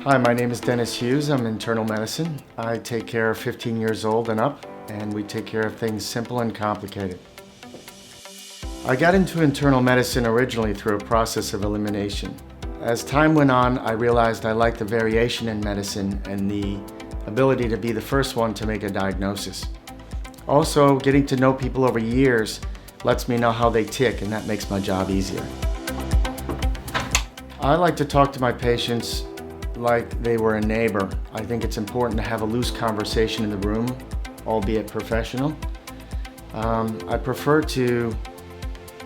Hi, my name is Dennis Hughes. I'm internal medicine. I take care of 15 years old and up, and we take care of things simple and complicated. I got into internal medicine originally through a process of elimination. As time went on, I realized I liked the variation in medicine and the ability to be the first one to make a diagnosis. Also, getting to know people over years lets me know how they tick, and that makes my job easier. I like to talk to my patients like they were a neighbor. I think it's important to have a loose conversation in the room, albeit professional. I prefer to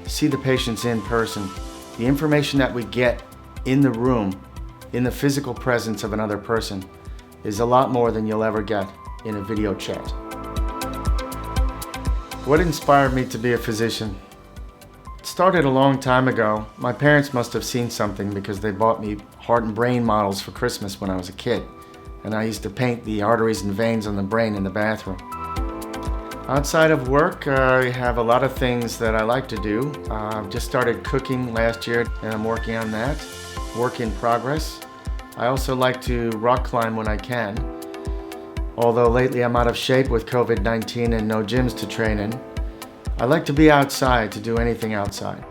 see the patients in person. The information that we get in the room, in the physical presence of another person, is a lot more than you'll ever get in a video chat. What inspired me to be a physician? It started a long time ago. My parents must have seen something because they bought me heart and brain models for Christmas when I was a kid, and I used to paint the arteries and veins on the brain in the bathroom. Outside of work, I have a lot of things that I like to do. I've just started cooking last year, and I'm working on that. Work in progress. I also like to rock climb when I can, although lately I'm out of shape with COVID-19 and no gyms to train in. I like to be outside, to do anything outside.